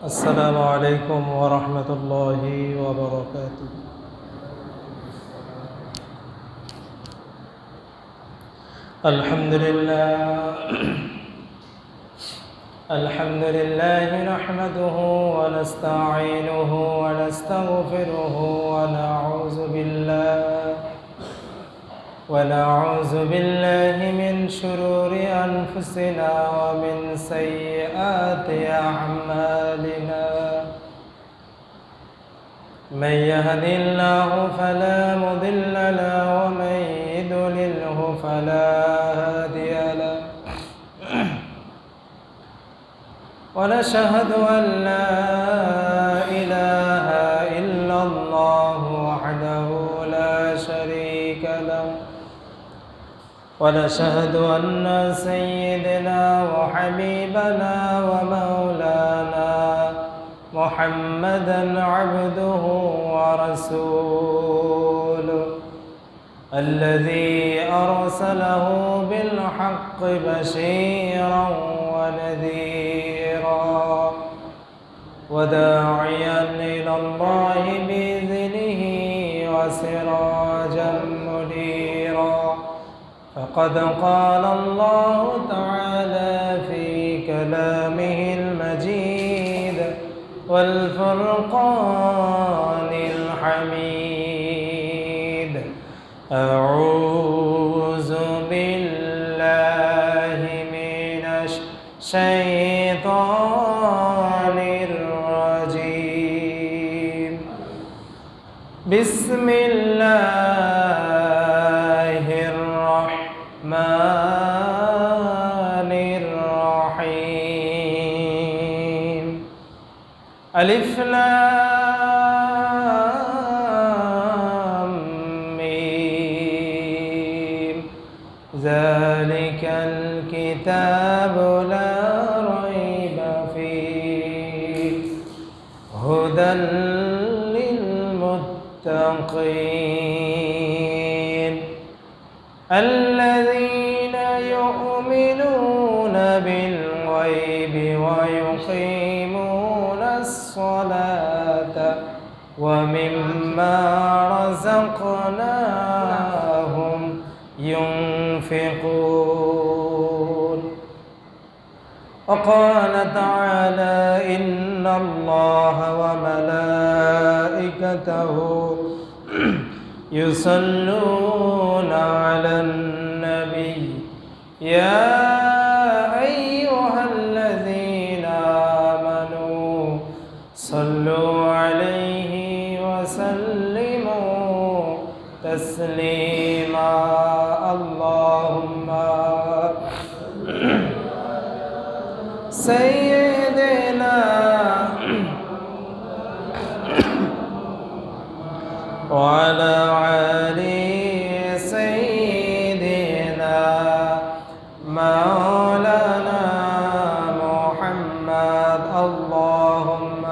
السلام عليكم ورحمة الله وبركاته. الحمد لله نحمده ونستعينه ونستغفره ونعوذ بالله من شرور أنفسنا ومن سيئات أعمالنا. من يهد الله فلا مضل له ومن يضلله فلا هادي له. ونشهد أن لا إله إلا الله وحده لا شريك له. ونشهد أن سيدنا وحبيبنا ومولانا محمدا عبده ورسوله الذي أرسله بالحق بشيرا ونذيرا وداعيا إلى الله بإذنه وسراجا منيرا. فقد قال الله تعالى في كلامه المجيد والفرقان الحميد: أعوذ بالله من الشيطان الرجيم. بسم الله الرحمن الرحيم. ألف لام ميم. ذلك الكتاب لا ريب فيه هدى للمتقين الذين يؤمنون بالغيب ويقيمون الصلاة ومما رزقناهم ينفقون. وقال تعالى: إن الله وملائكته يصلون على النبي يا أيها الذين آمنوا صلوا عليه وسلموا تسليما. اللهم سيدنا وعلى آل سيدنا مولانا محمد. اللهم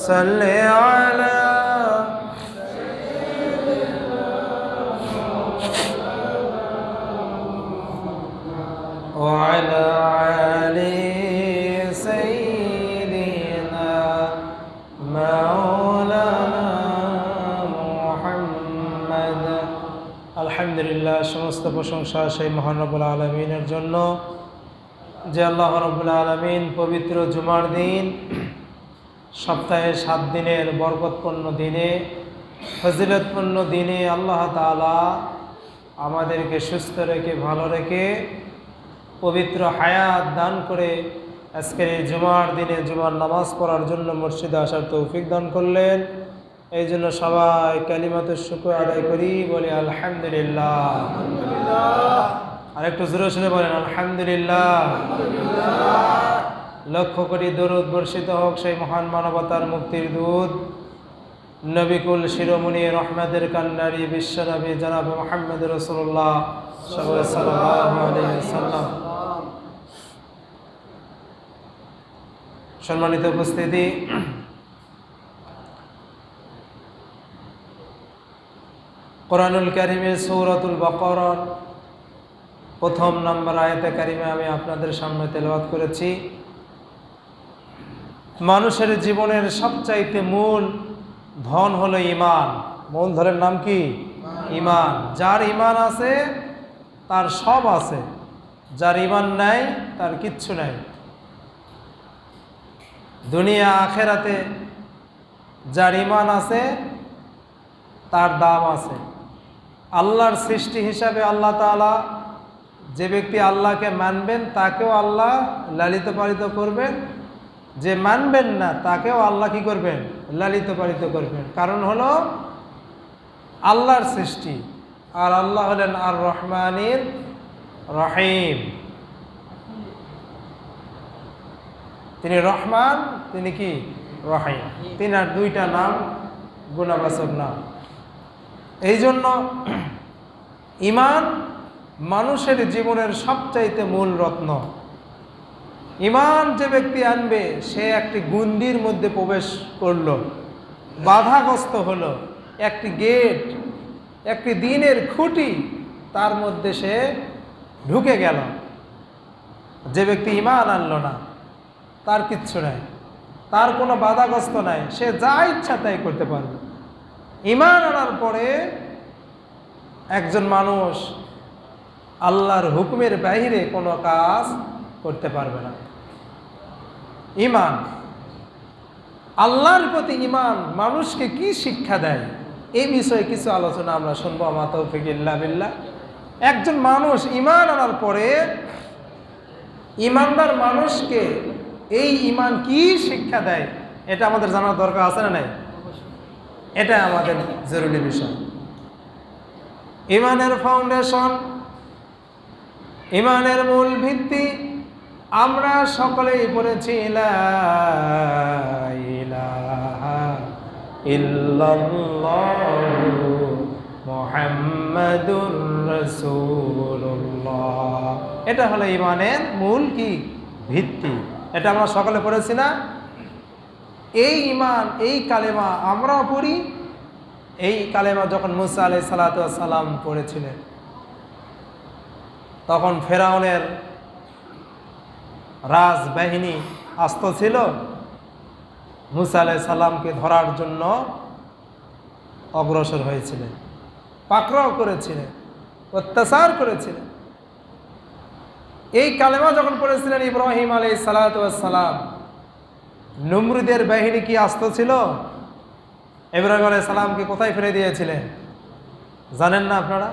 صل على وعلى آل سيدنا مولانا محمد. আলহামদুলিল্লাহ, সমস্ত প্রশংসা সেই মহান রব্বুল আলামিনের জন্য, যে আল্লাহ রব্বুল আলামিন পবিত্র জুমার দিন, সপ্তাহে 7 দিনের বরকতপূর্ণ দিনে, ফজিলতপূর্ণ দিনে আল্লাহ তাআলা আমাদেরকে সুস্থ রেখে, ভালো রেখে, পবিত্র হায়াত দান করে আজকের এই জুমার দিনে জুমার নামাজ পড়ার জন্য মসজিদে আসার তৌফিক দান করলেন। এই জন্য সবাই কালিমাতুশ শুকর আদায় করি, বলি আলহামদুলিল্লাহ। আর একটু জোরে শুনে বলেন আলহামদুলিল্লাহ। লক্ষ কোটি দরুদ বর্ষিত হোক সেই মহান মানবতার মুক্তির দূত, নবিকুল শিরোমণি, রহমতের কান্ডারি, বিশ্বনবী জনাব মুহাম্মদ রাসূলুল্লাহ সাল্লাল্লাহু আলাইহি ওয়াসাল্লাম। সম্মানিত উপস্থিতি, কোরআনুল কারীমের সূরাতুল বাকারার প্রথম নম্বর আয়াতে কারিমে আমি আপনাদের সামনে তেলাওয়াত করেছি। মানুষের জীবনের সবচাইতে মূল ধন হলো ঈমান। মূল ধনের নাম কি? ঈমান। যার ঈমান আছে তার সব আছে, যার ঈমান নাই তার কিচ্ছু নাই। দুনিয়া আখেরাতে যার ঈমান আছে তার দাম আছে। আল্লাহর সৃষ্টি হিসাবে আল্লাহ তাআলা যে ব্যক্তি আল্লাহকে মানবেন তাকেও আল্লাহ লালিত পালিত করবেন, যে মানবেন না তাকেও আল্লাহ কি করবেন? লালিত পালিত করবেন। কারণ হলো আল্লাহর সৃষ্টি, আর আল্লাহ হলেন আর রহমানির রহিম। তিনি রহমান, তিনি কি? রহিম। তিনার দুইটা নাম গুণবাচক নাম। এই জন্য ঈমান মানুষের জীবনের সবচাইতে মূল রত্ন। ঈমান যে ব্যক্তি আনবে সে একটি গুন্ডির মধ্যে প্রবেশ করলো, বাধাগ্রস্ত হলো, একটি গেট, একটি দিনের খুঁটি তার মধ্যে সে ঢুকে গেল। যে ব্যক্তি ঈমান আনলো না তার কিচ্ছু নাই, তার কোনো বাধাগ্রস্ত নাই, সে যা ইচ্ছা তাই করতে পারবে। ঈমান আনার পরে একজন মানুষ আল্লাহর হুকুমের বাইরে কোনো কাজ করতে পারবে না। ঈমান, আল্লাহর প্রতি ঈমান মানুষকে কি শিক্ষা দেয় এই বিষয়ে কিছু আলোচনা আমরা শুনবো। আমা তৌফিক ইল্লা বিল্লাহ। একজন মানুষ ঈমান আনার পরে ঈমানদার মানুষকে এই ঈমান কি শিক্ষা দেয় এটা আমাদের জানার দরকার আছে না নাই? এটা আমাদের জরুরি বিষয়। ঈমানের ফাউন্ডেশন, ঈমানের মূল ভিত্তি আমরা সকলেই পড়েছি, লা ইলাহা ইল্লাল্লাহু মুহাম্মাদুর রাসূলুল্লাহ। এটা হলো ঈমানের মূল কি? ভিত্তি। এটা আমরা সকলে পড়েছি না? এই ঈমান, এই কালেমা আমরাও পড়ি। এই কালেমা যখন মুসা আলাইহিস সালাতু ওয়াস সালাম পড়েছিলেন তখন ফেরাউনের রাজবাহিনী আস্ত ছিল, মুসা আলাইহিস সালামকে ধরার জন্য অগ্রসর হয়েছিলেন, পাকড়াও করেছিলেন, অত্যাচার করেছিলেন। এই কালেমা যখন পড়েছিলেন ইব্রাহিম আলাইহিস সালাতু ওয়াস সালাম, নমরুদের বাহিনী কি আস্ত ছিল? ইব্রাহিম আলাইহিস সালামকে কোথায় ফেলে দিয়েছিলেন জানেন না আপনারা?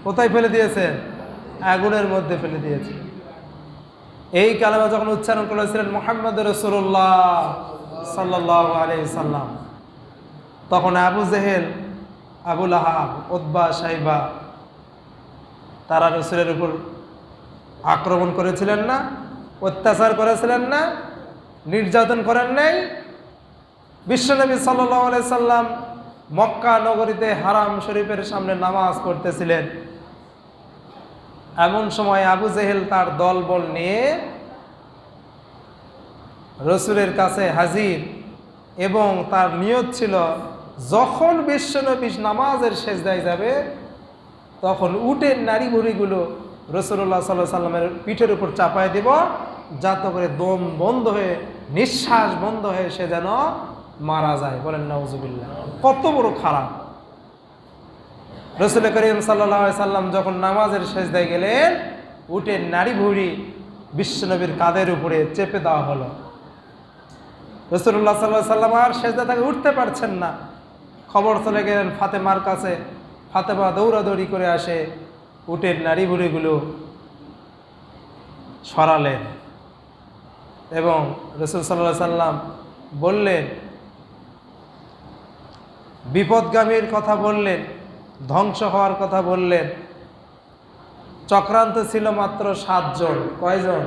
কোথায় ফেলে দিয়েছেন? আগুনের মধ্যে ফেলে দিয়েছিলেন। এই কালেমা যখন উচ্চারণ করেছিলেন মুহাম্মদুর রাসূলুল্লাহ সাল্লাল্লাহু আলাইহি সাল্লাম, তখন আবু জেহেল, আবু লাহাব, উতবা, সাইবা তারা রাসূলের উপর আক্রমণ করেছিলেন না? অত্যাচার করেছিলেন না? নির্যাতন করেন নাই? বিশ্বনবী সাল্লাল্লাহু আলাইহি সাল্লাম মক্কা নগরীতে হারাম শরীফের সামনে নামাজ পড়তেছিলেন। এমন সময় আবু জেহেল তার দলবল নিয়ে রসুলের কাছে হাজির, এবং তার নিয়ত ছিল যখন বিশ্বনবী নামাজের সেজদায় যাবে তখন উটের নাড়ি ভুঁড়িগুলো রাসূলুল্লাহ সাল্লাল্লাহু আলাইহি সাল্লামের পিঠের উপর চাপায় দেব, যাতে করে দম বন্ধ হয়ে, নিঃশ্বাস বন্ধ হয়ে সে যেন মারা যায়। বলেন নাউজুবিল্লাহ। কত বড় খারাপ! রাসূল করিম সাল্লাল্লাহু আলাইহি সাল্লাম যখন নামাজের সেজদায় গেলেন, উটের নাড়ি ভুঁড়ি বিশ্বনবীর কাঁধের উপরে চেপে দেওয়া হলো। রাসূলুল্লাহ সাল্লাল্লাহু আলাইহি সাল্লাম আর সেজদা থেকে উঠতে পারছেন না। খবর চলে গেলেন ফাতেমার কাছে। ফাতেমা দৌড়াদৌড়ি করে আসে, উটের নাড়ি ভুঁড়িগুলো সরালেন এবং রাসূল সাল্লাল্লাহু আলাইহি সাল্লাম বললেন, বিপদগামীর কথা বললেন, ধ্বংস হওয়ার কথা বললেন। চক্রান্ত ছিল মাত্র 7 জন। কয়জন?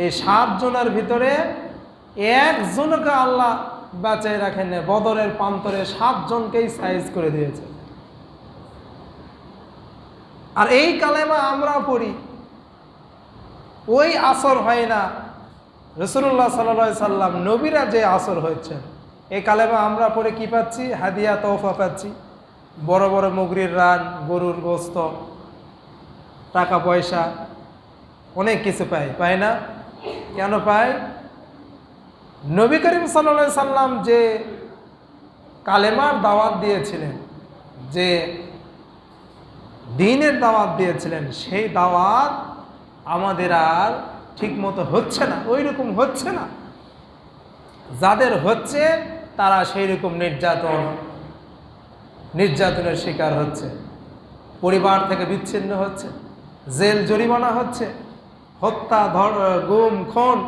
এই 7 জনের ভিতরে একজনকে আল্লাহ বাঁচায় রাখেন। বদরের প্রান্তরে 7 জনকেই সাইজ করে দিয়েছে। আর এই কালেমা আমরা পড়ি, ওই আসর হয় না রাসূলুল্লাহ সাল্লাল্লাহু আলাইহি সাল্লাম নবীরা যে আসর হয়েছে। এই কালেমা আমরা পড়ে কি পাচ্ছি? হাদিয়া, তোহফা পাচ্ছি। বড় বড় মুগরির রান, গরুর গোস্ত, টাকা পয়সা অনেক কিছু পায় না? কেন পায়? নবী করিম সাল্লাল্লাহু আলাইহি সাল্লাম যে কালেমার দাওয়াত দিয়েছিলেন, যে দ্বীনের দাওয়াত দিয়েছিলেন, সেই দাওয়াত আমাদের আর ঠিক মতো হচ্ছে না, ওই রকম হচ্ছে না। যাদের হচ্ছে তারা সেই রকম নির্যাতনের শিকার হচ্ছে, পরিবার থেকে বিচ্ছিন্ন হচ্ছে, জেল জরিমানা হচ্ছে, হত্যা, গুম, খুন,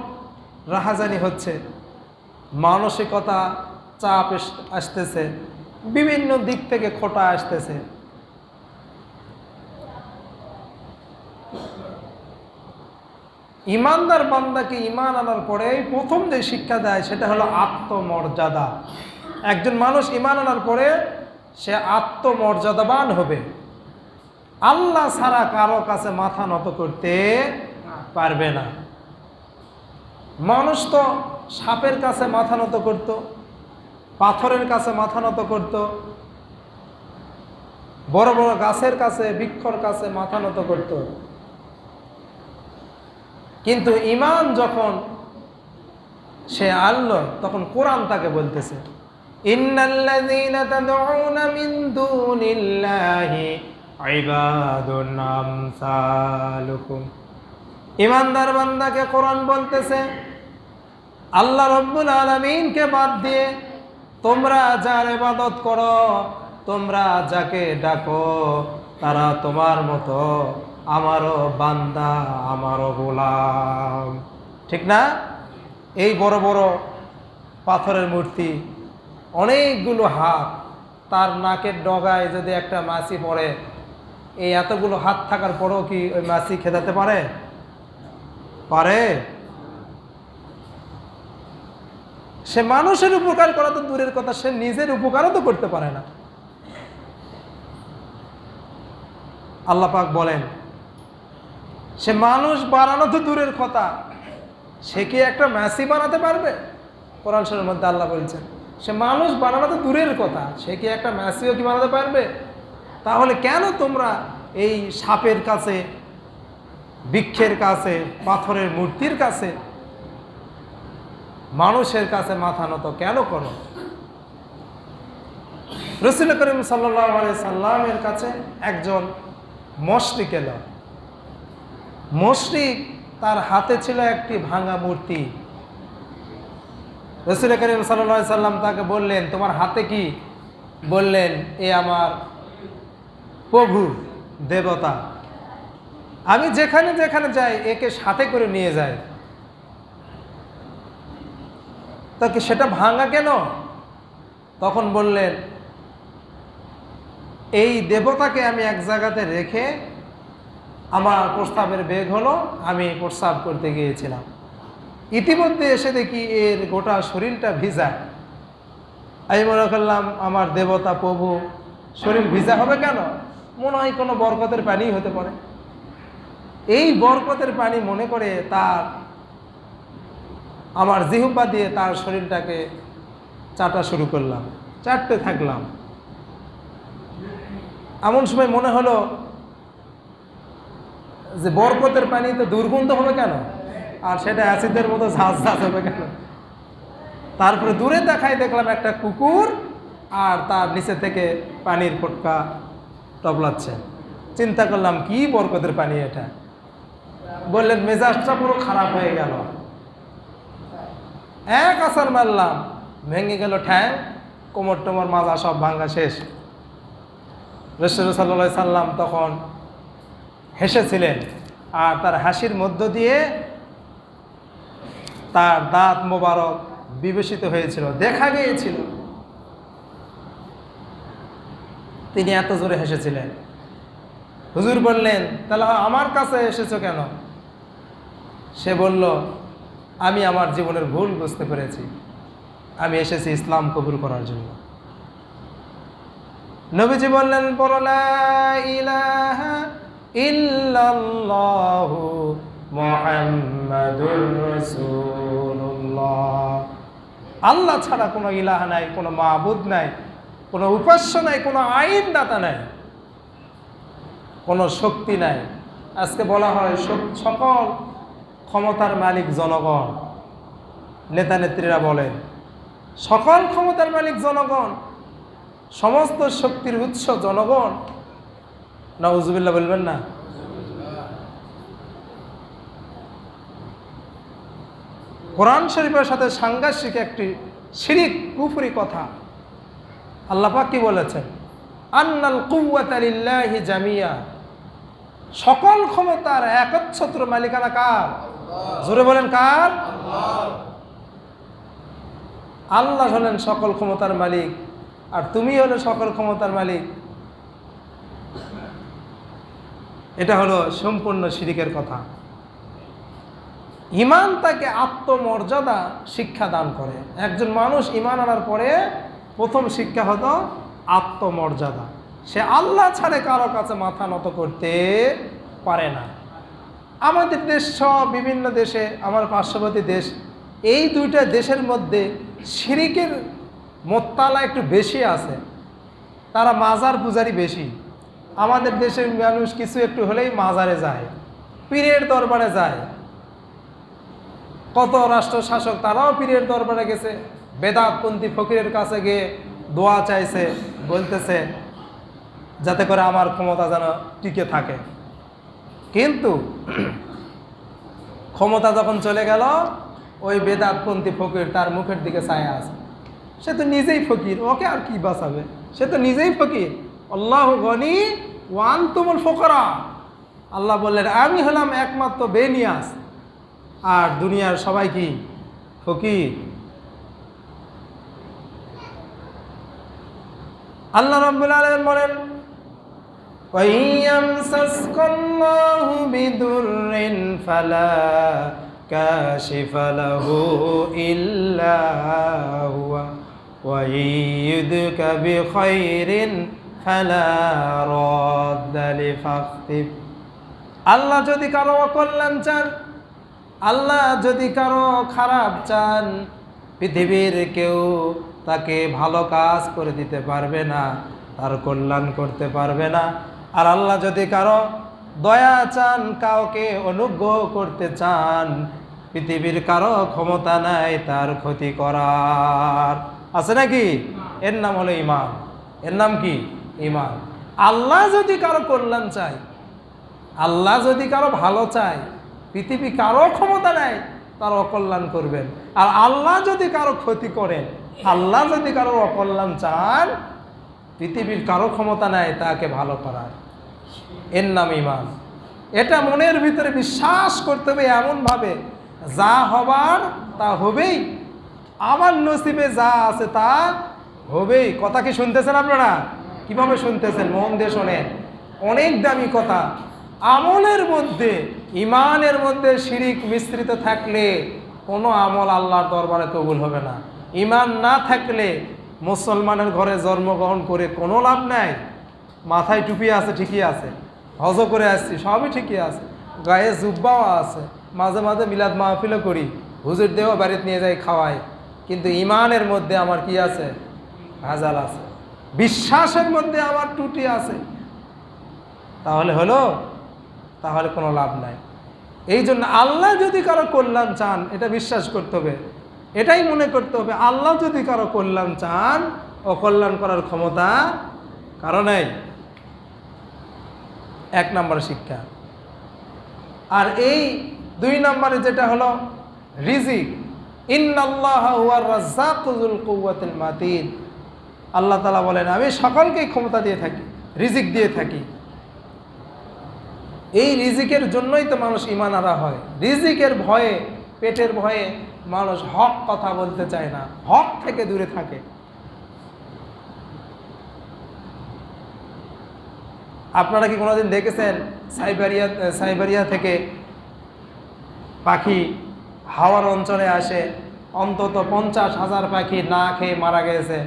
রাহাজানি হচ্ছে, মানসিকতা চাপ আসতেছে, বিভিন্ন দিক থেকে খোঁটা আসতেছে। ইমানদার বান্দাকে ইমান আনার পরে প্রথম যে শিক্ষা দেয় সেটা হলো আত্মমর্যাদা। একজন মানুষ ইমান আনার পরে সে আত্মমর্যাদাবান হবে, আল্লাহ ছাড়া কারো কাছে মাথা নত করতে পারবে না। মানুষ তো সাপের কাছে মাথা নত করত, পাথরের কাছে মাথা নত করত, বড় বড় গাছের কাছে, বৃক্ষর কাছে মাথা নত করত। কিন্তু ঈমান যখন সে আনলো, তখন কোরআন তাকে বলতেছে, ইন্নাল্লাযীনা তাদউনা মিন দুনিল্লাহি ইবাদুন আমসালুকুম। ঈমানদার বান্দাকে কোরআন বলতেছে, আল্লাহ রাব্বুল আলামিনকে বাদ দিয়ে তোমরা যার ইবাদত করো, তোমরা যাকে ডাকো, তারা তোমার মতো আমারও বান্দা, আমারও গোলাম। ঠিক না? এই বড় বড় পাথরের মূর্তি, অনেকগুলো হাত, তার নাকের ডগায় যদি একটা মাছি পড়ে, এই এতগুলো হাত থাকার পরেও কি ওই মাছি খেদাতে পারে? সে মানুষের উপকার করা তো দূরের কথা, সে নিজের উপকারও তো করতে পারে না। আল্লাহ পাক বলেন, সে মানুষ বানানো তো দূরের কথা, সে কি একটা মাছি বানাতে পারবে? কোরআন শরীফের মধ্যে আল্লাহ বলছেন, সে মানুষ বানানো তো দূরের কথা, সে কি একটা মাছিও কি বানাতে পারবে? তাহলে কেন তোমরা এই সাপের কাছে, বৃক্ষের কাছে, পাথরের মূর্তির কাছে, মানুষের কাছে মাথা নত কেন করো? রাসূল করিম সাল্লাল্লাহু আলাইহি সাল্লামের কাছে একজন মুশরিক এলো। মুশরিক, তার হাতে ছিল একটি ভাঙা মূর্তি। রাসূল করিম সাল্লাল্লাহু আলাইহি সাল্লাম তাকে বললেন, তোমার হাতে কি? বললেন, এ আমার প্রভু, দেবতা, আমি যেখানে যেখানে যাই একে সাথে করে নিয়ে যাই। তাকে সেটা ভাঙা কেন? তখন বললেন, এই দেবতাকে আমি এক জায়গাতে রেখে আমার প্রস্রাবের বেগ হলো, আমি প্রস্রাব করতে গিয়েছিলাম, ইতিমধ্যে এসে দেখি এর গোটা শরীরটা ভিজা। আমি মনে করলাম আমার দেবতা প্রভু শরীর ভিজা হবে কেন? মনে হয় কোনো বরকতের পানি হতে পারে। এই বরকতের পানি মনে করে আমার জিহ্বা দিয়ে তার শরীরটাকে চাটা শুরু করলাম, চাটতে থাকলাম। এমন সময় মনে হলো যে বরকতের পানি তো দুর্গন্ধ হবে কেন, আর সেটা অ্যাসিডের মতো ঝাঁঝ হবে কেন? তারপরে দূরে দেখায় দেখলাম একটা কুকুর, আর তার নিচে থেকে পানির ফোঁটা টপলাচ্ছে। চিন্তা করলাম, কি বরকতের পানি এটা? বললেন, মেজাজটা পুরো খারাপ হয়ে গেল, এক আছাড় মারলাম, ভেঙে গেল ঠ্যাং, কোমর টোমর মাজা সব ভাঙা শেষ। রাসূল সাল্লাল্লাহু আলাইহি সাল্লাম তখন হেসেছিলেন, আর তার হাসির মধ্য দিয়ে তার দাঁত মোবারক বিভূষিত হয়েছিল, দেখা গিয়েছিল। তিনি এত জোরে হেসেছিলেন। হুজুর বললেন, তাহলে আমার কাছে এসেছো কেন? সে বলল, আমি আমার জীবনের ভুল বুঝতে পেরেছি, আমি এসেছি ইসলাম কবুল করার জন্য। নবীজি বললেন, লা ইলাহা ইল্লাল্লাহু মুহাম্মাদুর রাসূলুল্লাহ। আল্লাহ ছাড়া কোনো ইলাহা নাই, কোনো মাবুদ নাই, কোনো উপাস্য নাই, কোনো আইনদাতা নাই, কোনো শক্তি নাই, আজকে বলা হয় সকল ক্ষমতার মালিক জনগণ, নেতা নেত্রীরা বলেন সকল ক্ষমতার মালিক জনগণ, সমস্ত শক্তির উৎস জনগণ। নাউজুবিল্লাহ বলবেন না? কোরআন শরীফের সাথে সাংঘর্ষিক একটি শিরিক কুফরি কথা। আল্লাহ পাক কি বলেছেন? আন্নাল কুওয়াতা লিল্লাহি জামিয়া, সকল ক্ষমতার একচ্ছত্র মালিকানা কার? জোরে বলেন কার? আল্লাহ হলেন সকল ক্ষমতার মালিক, আর তুমি হলে সকল ক্ষমতার মালিক। এটা হলো সম্পূর্ণ শিরিকের কথা। ঈমান তাকে আত্মমর্যাদা শিক্ষা দান করে। একজন মানুষ ঈমান আনার পরে প্রথম শিক্ষা হতো আত্মমর্যাদা। সে আল্লাহ ছাড়ে কারো কাছে মাথা নত করতে পারে না। আমাদের দেশ সহ বিভিন্ন দেশে, আমার পার্শ্ববর্তী দেশ, এই দুইটা দেশের মধ্যে শিরিকের মোত্তালা একটু বেশি আছে। তারা মাজার পূজারি বেশি। আমাদের দেশের মানুষ কিছু একটু হলেই মাজারে যায়, পীরের দরবারে যায়। কত রাষ্ট্র শাসক তারাও পীরের দরবারে গেছে, বেদাতপন্থী ফকিরের কাছে গিয়ে দোয়া চাইছে, বলতেছে যাতে করে আমার ক্ষমতা যেন টিকে থাকে। কিন্তু ক্ষমতা যখন চলে গেল, ওই বেদাতপন্থী ফকির তার মুখের দিকে ছায়া আছে। সে তো নিজেই ফকির, ওকে আর কি বাঁচাবে? সে তো নিজেই ফকির। আল্লাহু গনি ওয়া আনতুমুল ফুকারা। আল্লাহ বললেন আমি হলাম একমাত্র বেনিয়াস, আর দুনিয়ার সবাই কি ফকির। আল্লাহ রাব্বুল আলামিন বলেন ওয়াইয়ামসাসকাল্লাহু বিদুররিন ফালা কাশিফা লাহু ইল্লা হুয়া ওয়া ইয়ুদকা বিখাইরিন ফালা রাদ্দা লিফাখতিব। আল্লাহ যদি কারো অকল্যাণ চান, আল্লাহ যদি কারো খারাপ চান, পৃথিবীর কেউ তাকে ভালো কাজ করে দিতে পারবে না, তার কল্যাণ করতে পারবে না। আর আল্লাহ যদি কারো দয়া চান, কাউকে অনুগ্রহ করতে চান, পৃথিবীর কারো ক্ষমতা নাই তার ক্ষতি করার। আছে নাকি? এর নাম হলো ঈমান। এর নাম কি? ঈমান। আল্লাহ যদি কারো কল্যাণ চায়, আল্লাহ যদি কারো ভালো চায়, পৃথিবী কারো ক্ষমতা নাই তার অকল্যাণ করবেন। আর আল্লাহ যদি কারো ক্ষতি করেন, আল্লাহ যদি কারো অকল্যাণ চান, পৃথিবীর কারো ক্ষমতা নাই তাকে ভালো করার। এর নাম ঈমান। এটা মনের ভিতরে বিশ্বাস করতে হবে এমনভাবে, যা হবার তা হবেই, আমার নসিবে যা আছে তা হবেই। কথা কি শুনতেছেন আপনারা? কিভাবে শুনতেছেন? মন দিয়ে শোনেন। অনেক দামি কথা। আমলের মধ্যে, ঈমানের মধ্যে শিরিক মিশ্রিত থাকলে কোনো আমল আল্লাহর দরবারে কবুল হবে না। ঈমান না থাকলে মুসলমানের ঘরে জন্মগ্রহণ করে কোনো লাভ নাই। মাথায় টুপি আছে, ঠিকই আছে, হজ করে আসছি, সবই ঠিকই আছে, গায়ে জুব্বাও আছে, মাঝে মাঝে মিলাদ মাহফিলও করি, হুজুর দেহ বাড়িতে নিয়ে যাই খাওয়াই, কিন্তু ঈমানের মধ্যে আমার কি আছে? ভেজাল আছে। বিশ্বাসের মধ্যে আমার ত্রুটি আছে। তাহলে হলো? তাহলে কোনো লাভ নাই। এই জন্য আল্লাহ যদি কারো কল্যাণ চান, এটা বিশ্বাস করতে হবে, এটাই মনে করতে হবে, আল্লাহ যদি কারো কল্যাণ চান, অকল্যাণ করার ক্ষমতা কারো নেই। এক নম্বর শিক্ষা। আর এই দুই নম্বরে যেটা হলো রিজিক, ইন্নাল্লাহা হুয়ার রাজ্জাকু যুল কুওয়াতিল মাতিন। আল্লাহ তাআলা বলেন আমি সকলকেই ক্ষমতা দিয়ে থাকি, রিজিক দিয়ে থাকি। এই রিজিকের জন্যই তো মানুষ ঈমান আনা হয়। রিজিকের ভয়ে, পেটের ভয়ে মানুষ হক কথা বলতে চায় না, হক থেকে দূরে থাকে। আপনারা কি কোনোদিন দেখেছেন সাইবেরিয়া থেকে পাখি হাওয়ার অঞ্চলে আসে, অন্তত 50,000 পাখি না খেয়ে মারা গেছে?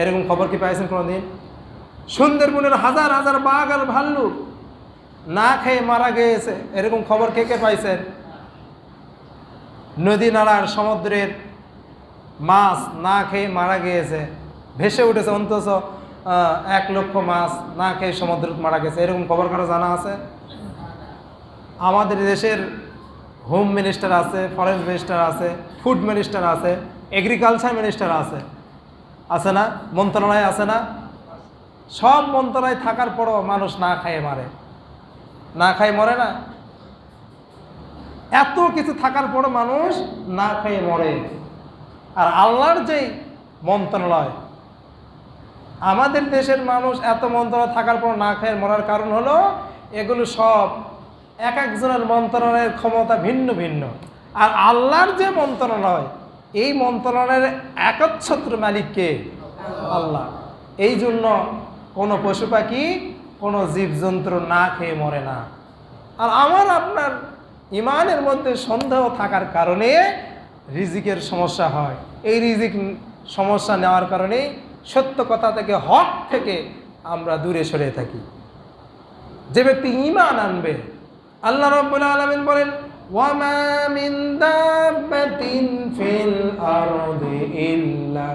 এরকম খবর কি পাইছেন কোনোদিন? সুন্দরবনের হাজার হাজার বাঘ আর ভাল্লুক না খেয়ে মারা গিয়েছে, এরকম খবর কে কে পাইছেন? নদী নালার সমুদ্রের মাছ না খেয়ে মারা গিয়েছে, ভেসে উঠেছে, অন্তত 1 লক্ষ মাছ না খেয়ে সমুদ্রে মারা গেছে, এরকম খবর কারো জানা আছে? আমাদের দেশের হোম মিনিস্টার আছে, ফরেস্ট মিনিস্টার আছে, ফুড মিনিস্টার আছে, এগ্রিকালচার মিনিস্টার আছে না, মন্ত্রণালয় আছে না? সব মন্ত্রণালয় থাকার পরও মানুষ না খায় মারে, না খায় মরে না? এত কিছু থাকার পরও মানুষ না খেয়ে মরে। আর আল্লাহর যেই মন্ত্রণালয়, আমাদের দেশের মানুষ এত মন্ত্রণালয় থাকার পর না খেয়ে মরার কারণ হলো এগুলো সব এক একজনের মন্ত্রণালয়ের ক্ষমতা ভিন্ন ভিন্ন। আর আল্লাহর যে মন্ত্রণালয়, এই মন্ত্রণালয়ের একচ্ছত্র মালিককে আল্লাহ। এই জন্য কোনো পশু পাখি, কোনো জীবজন্তু না খেয়ে মরে না। আর আমার আপনার ইমানের মধ্যে সন্দেহ থাকার কারণে রিজিকের সমস্যা হয়। এই রিজিক সমস্যা নেওয়ার কারণে সত্য কথা থেকে, হক থেকে আমরা দূরে সরে থাকি। যে ব্যক্তি ঈমান আনবে, আল্লাহ রাব্বুল আলামিন বলেন, ওয়ামা মিন দাব্বাতিন ফিল আরদি ইল্লা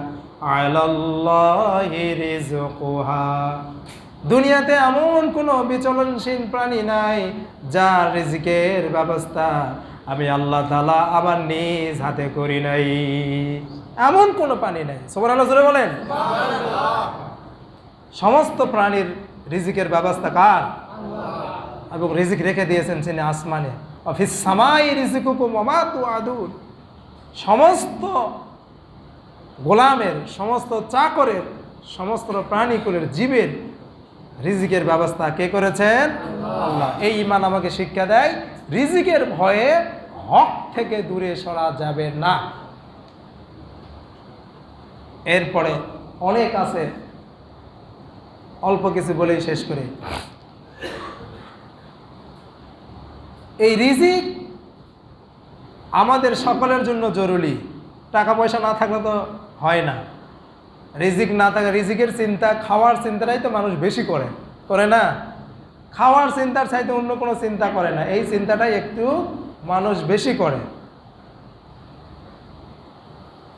আলাল্লাহি রিজকুহা। দুনিয়াতে এমন কোনো বিচলনশীল প্রাণী নাই যার রিজিকের ব্যবস্থা আমি আল্লাহ তাআলা আমার নিজ হাতে করি নাই। এমন কোনো প্রাণী নাই। সুবহানাল্লাহ জোরে বলেন। সমস্ত প্রাণীর রিজিকের ব্যবস্থা কার? এবং রিজিক রেখে দিয়েছেন তিনি আসমানে। ফিস সামাই রিজিকুকুম ওয়া মা তুআদুন। সমস্ত গোলামের, সমস্ত চাকরের, সমস্ত প্রাণীকুলের, জীবের রিজিকের ব্যবস্থা কে করেছেন? আল্লাহ। এই ঈমান আমাকে শিক্ষা দেয় রিজিকের ভয়ে হক থেকে দূরে সরা যাবে না। এরপরে অনেক আছে, অল্প কিছু বলেই শেষ করি। এই রিজিক আমাদের সকলের জন্য জরুরি। টাকা পয়সা না থাকলে তো হয় না। রিজিক না থাকে, রিজিকের চিন্তা, খাওয়ার চিন্তাটাই তো মানুষ বেশি করে না? খাওয়ার চিন্তার চাইতে অন্য কোনো চিন্তা করে না। এই চিন্তাটাই একটু মানুষ বেশি করে।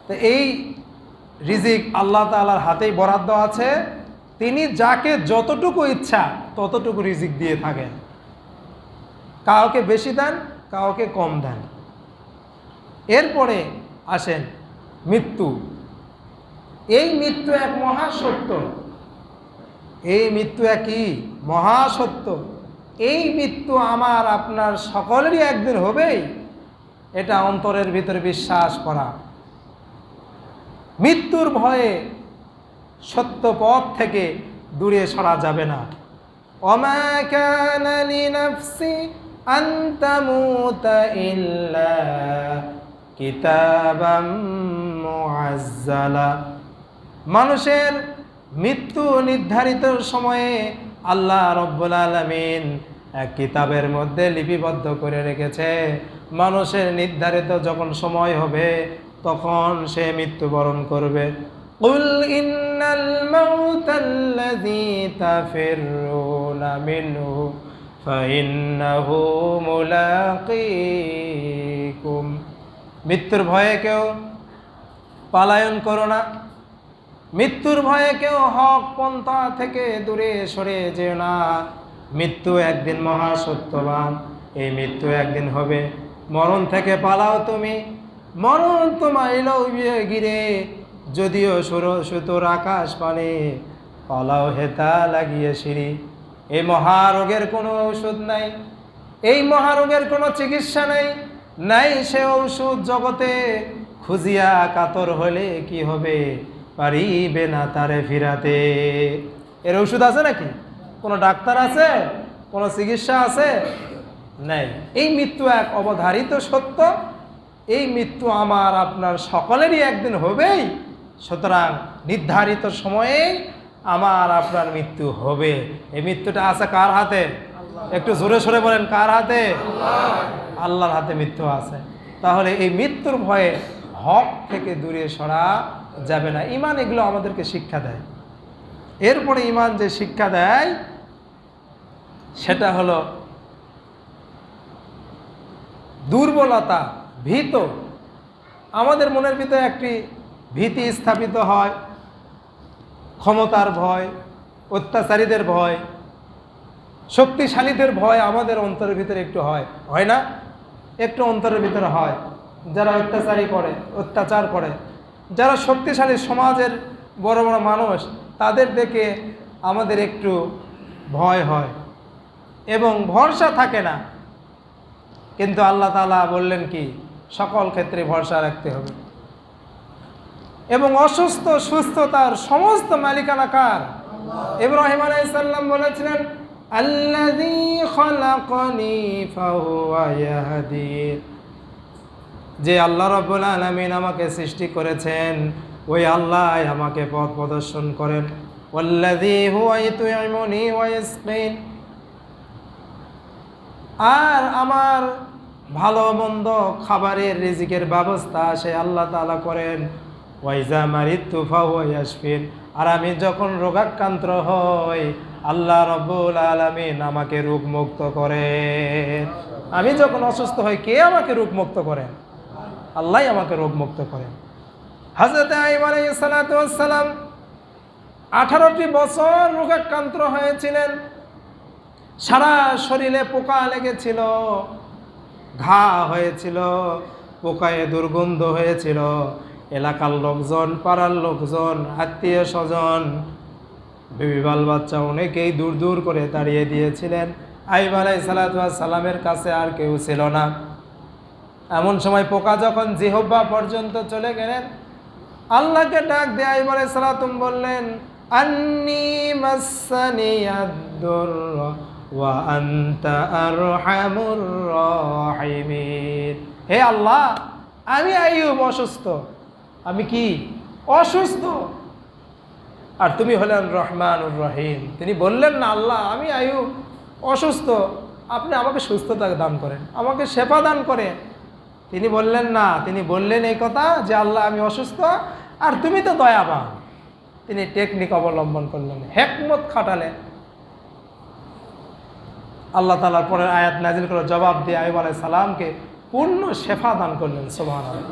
তো এই রিজিক আল্লাহ তাআলার হাতেই বরাদ্দ আছে। তিনি যাকে যতটুকু ইচ্ছা ততটুকু রিজিক দিয়ে থাকেন। কাউকে বেশি দেন, কাউকে কম দেন। এরপরে আসেন মৃত্যু। এই মৃত্যু এক মহাসত্য। এই মৃত্যু একই মহাসত্য। এই মৃত্যু আমার আপনার সকলেরই একদিন হবেই, এটা অন্তরের ভিতরে বিশ্বাস করা। মৃত্যুর ভয়ে সত্য পথ থেকে দূরে সরা যাবে না। ওমা কানা লিনাফসি আন তামুতা ইল্লা কিতাবাম মুআজ্জালা। মানুষের মৃত্যু নির্ধারিত সময়ে আল্লাহ রব্বুল আলামিন এক কিতাবের মধ্যে লিপিবদ্ধ করে রেখেছে। মানুষের নির্ধারিত যখন সময় হবে তখন সে মৃত্যুবরণ করবে। কুল ইন্নাল মাউতাল্লাযী তাফিরুনা মিনহু ফাইন্নাহু মুলাকীকুম। মৃত্যুর ভয়ে কেউ পলায়ন করো না। মৃত্যুর ভয়ে কেউ হক পন্থা থেকে দূরে সরে যেও না। মৃত্যু একদিন মহাসত্যবান। এই মৃত্যু একদিন হবে। মরণ থেকে পালাও তুমি। মরণ তোমার লইবে গিরে, যদিও সুতোর আকাশ পানে পালাও হেতা লাগিয়ে সিঁড়ি। এই মহারোগের কোনো ঔষধ নাই, এই মহারোগের কোনো চিকিৎসা নাই। নাই সে ঔষধ জগতে, খুঁজিয়া কাতর হলে কি হবে, পারিবে না তারে ফিরাতে। এর ঔষধ আছে নাকি? কোনো ডাক্তার আছে? কোনো চিকিৎসা আছে? নাই। এই মৃত্যু এক অবধারিত সত্য। এই মৃত্যু আমার আপনার সকলেরই একদিন হবেই। সুতরাং নির্ধারিত সময়ে আমার আপনার মৃত্যু হবে। এই মৃত্যুটা আছে কার হাতে? একটু জোরে সোরে বলেন, কার হাতে? আল্লাহর হাতে মৃত্যু আছে। তাহলে এই মৃত্যুর ভয়ে হক থেকে দূরে সরা যাবে না। ঈমান এগুলো আমাদেরকে শিক্ষা দেয়। এরপরে ঈমান যে শিক্ষা দেয় সেটা হলো দুর্বলতা, ভীত। আমাদের মনের ভিতরে একটি ভীতি স্থাপিত হয়, ক্ষমতার ভয়, অত্যাচারীদের ভয়, শক্তিশালীদের ভয় আমাদের অন্তরের ভিতরে একটু হয়, হয় না? একটু অন্তরের ভিতরে হয়। যারা অত্যাচার করে, যারা শক্তিশালী সমাজের বড় বড় মানুষ, তাদের দেখে আমাদের একটু ভয় হয় এবং ভরসা থাকে না। কিন্তু আল্লাহ তাআলা বললেন কি, সকল ক্ষেত্রে ভরসা রাখতে হবে। এবং অসুস্থ সুস্থতার সমস্ত মালিকানা কার? ইব্রাহিম আলাইহিস সালাম বলেছিলেন, আল্লাযী খালাকানি ফাহুয়া ইয়াহদিন, যে আল্লাহ রাব্বুল আলামিন আমাকে সৃষ্টি করেছেন, ওই আল্লাহ আমাকে পথ প্রদর্শন করেন। ওয়াল্লাযী হুয়া ইউতঈমুনি ওয়া ইয়াসকিন, আর আমার ভালো মন্দ খাবারের রিজিকের ব্যবস্থা সে আল্লাহ তাআলা করেন। ওয়াইজা মারিতু ফাহুয়া ইয়াশফিন, আর আমি যখন রোগাক্রান্ত হই আল্লাহ রাব্বুল আলামিন আমাকে রোগমুক্ত করেন। আমি যখন অসুস্থ হই কে আমাকে রোগমুক্ত করেন? আল্লাহই আমাকে রোগমুক্ত করেন। হযরত আইয়ুব আলাইহিস সালাতু ওয়াস সালাম 18টি বছর রোগাক্রান্ত হয়েছিলেন। সারা শরীরে পোকা লেগেছিল, ঘা হয়েছিল, পোকায় দুর্গন্ধ হয়েছিল। এলাকার লোকজন, পাড়ার লোকজন, আত্মীয় স্বজন, বিবি বাল বাচ্চা অনেকেই দূর দূর করে তাড়িয়ে দিয়েছিলেন। আইয়ুব আলাইহিস সালাতু ওয়াস সালামের কাছে আর কেউ ছিল না। এমন সময় পোকা যখন জিহ্বা পর্যন্ত চলে গেলেন, আল্লাহকে ডাক দিয়ে আইয়ুব আলাইহিস সালাম বললেন, আন্নী মাসসানিয়াদ-দুর ওয়া আনতা আরহামুর রাহিমিন। হে আল্লাহ, আমি আইয়ুব অসুস্থ, আমি কি অসুস্থ, আর তুমি হলেন রহমানুর রহিম। তিনি বললেন না, আল্লাহ আমি আইয়ুব অসুস্থ, আপনি আমাকে সুস্থতা দান করেন, আমাকে শেফা দান করেন। তিনি বললেন না, তিনি বললেন এই কথা যে আল্লাহ আমি অসুস্থ আর তুমি তো দয়াবান। তিনি টেকনিক অবলম্বন করলেন, হিকমত খাটালেন। আল্লাহ তাআলার পরের আয়াত নাজিল করে জবাব দিয়ে আইয়ুব আলাইহিস সালামকে পূর্ণ শেফা দান করলেন। সুবহানাল্লাহ।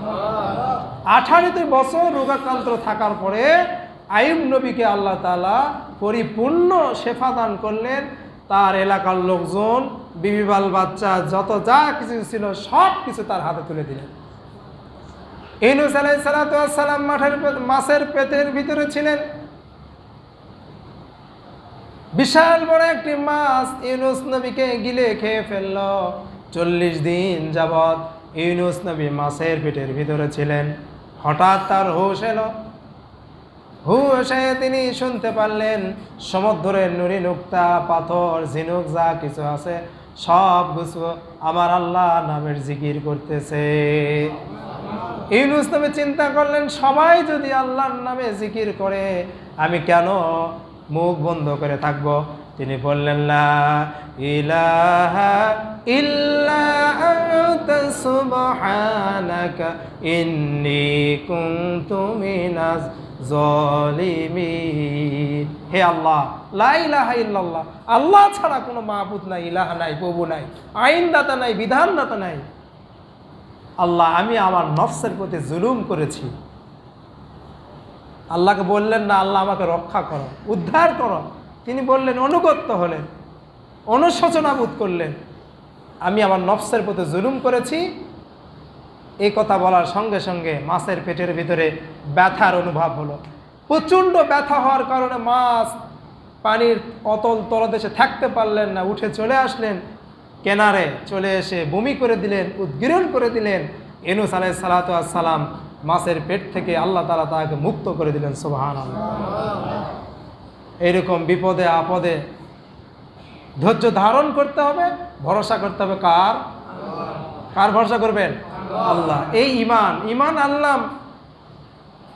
18 বছর রোগাক্রান্ত থাকার পরে আইয়ুব নবীকে আল্লাহ তাআলা পরিপূর্ণ শেফা দান করলেন। তার এলাকার লোকজন, বিবি বাল বাচ্চা, যত যা কিছু ছিল সব কিছু তার হাতে তুলে দিলেন। ইউনূস আলাইহিস সালাতু ওয়াস সালাম মাছের পেটের ভিতরে ছিলেন। বিশাল বড় একটি মাছ ইউনূস নবীকে গিলে খেয়ে ফেলল। 40 দিন যাবৎ ইউনূস নবী মাছের পেটের ভিতরে ছিলেন। হঠাৎ তার হুঁশ এলো। হুঁশ এসে তিনি শুনতে পারলেন সমুদ্রের নুড়ি নুক্তা, পাথর, ঝিনুক যা কিছু আছে সব কিছু আমার আল্লাহ নামের জিকির করতেছে। ইউনূস নবী চিন্তা করলেন, সবাই যদি আল্লাহর নামে জিকির করে আমি কেন মুখ বন্ধ করে থাকবো? তিনি বললেন, লা ইলাহা ইল্লা আনতা সুবহানাকা ইন্নী কুনতু মিনাজ জালিমিন। হে আল্লাহ, লা ইলাহা ইল্লাল্লাহ, আল্লাহ ছাড়া কোনো মাবুদ নাই, ইলাহা নাই, প্রভু নাই, আইনদাতা নাই, বিধানদাতা নাই। আল্লাহ, আমি আমার নফসের প্রতি জুলুম করেছি। আল্লাহকে বললেন না, আল্লাহ আমাকে রক্ষা করো, উদ্ধার করো। তিনি বললেন, অনুগত হলেন, অনুশোচনা বোধ করলেন, আমি আমার নফসের প্রতি জুলুম করেছি। এই কথা বলার সঙ্গে সঙ্গে মাছের পেটের ভিতরে ব্যথার অনুভব হলো। প্রচণ্ড ব্যথা হওয়ার কারণে মাছ পানির অতল তলদেশে থাকতে পারলেন না, উঠে চলে আসলেন কেনারে। চলে এসে বমি করে দিলেন, উদ্গীরণ করে দিলেন। ইউনূস আলাইহিস সালাতু ওয়াস সালাম মাছের পেট থেকে আল্লাহ তাআলা তাকে মুক্ত করে দিলেন। সুবহানাল্লাহ। এইরকম বিপদে আপদে ধৈর্য ধারণ করতে হবে, ভরসা করতে হবে কার? কার ভরসা করবেন? আল্লাহ। এই ইমান আনলাম,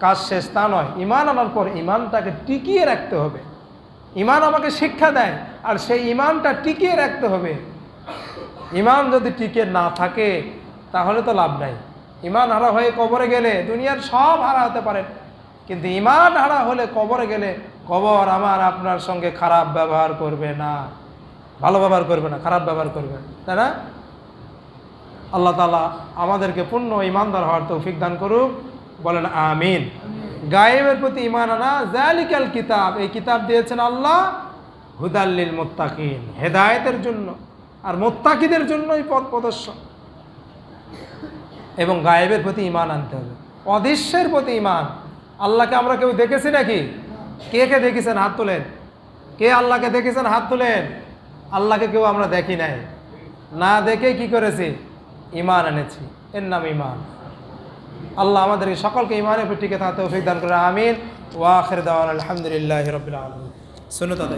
কাজ শেষ তা নয়। ইমান আনার পর ইমানটাকে টিকিয়ে রাখতে হবে। ইমান আমাকে শিক্ষা দেয়, আর সেই ইমানটা টিকিয়ে রাখতে হবে। ইমান যদি টিকে না থাকে তাহলে তো লাভ নাই। ইমান হারা হয়ে কবরে গেলে দুনিয়ার সব হারা হতে পারে, কিন্তু ইমান হারা হলে কবরে গেলে কবর আমার আপনার সঙ্গে খারাপ ব্যবহার করবে না, ভালো ব্যবহার করবে না, খারাপ ব্যবহার করবে, তাই না? আল্লাহ তাআলা আমাদেরকে পূর্ণ ইমানদার হওয়ার তৌফিক দান করুক, বলেন আমিন। গায়েবের প্রতি ইমান আনা, যালিকাল কিতাব, এই কিতাব দিয়েছেন আল্লাহ, হুদাল্লিল মুত্তাকিন, হেদায়েতের জন্য আর মুত্তাকিদের জন্যই পথ প্রদর্শন। এবং গায়েবের প্রতি ঈমান আনতে হবে, অদৃশ্যের প্রতি ঈমান। আল্লাহকে আমরা কেউ দেখেছি নাকি? কে কে দেখেছেন হাত তোলেন? কে আল্লাহকে দেখেছেন হাত তোলেন? আল্লাহকে কেউ আমরা দেখি নাই, না দেখে কি করেছি? ঈমান এনেছি, এর নাম ঈমান। আল্লাহ আমাদের সকলকে ঈমানের উপর টিকে থাকতে তৌফিক দান করে, আমিন। ওয়া আখির দাওয়ানা আলহামদুলিল্লাহি রাব্বিল আলামিন। সুন্নাত।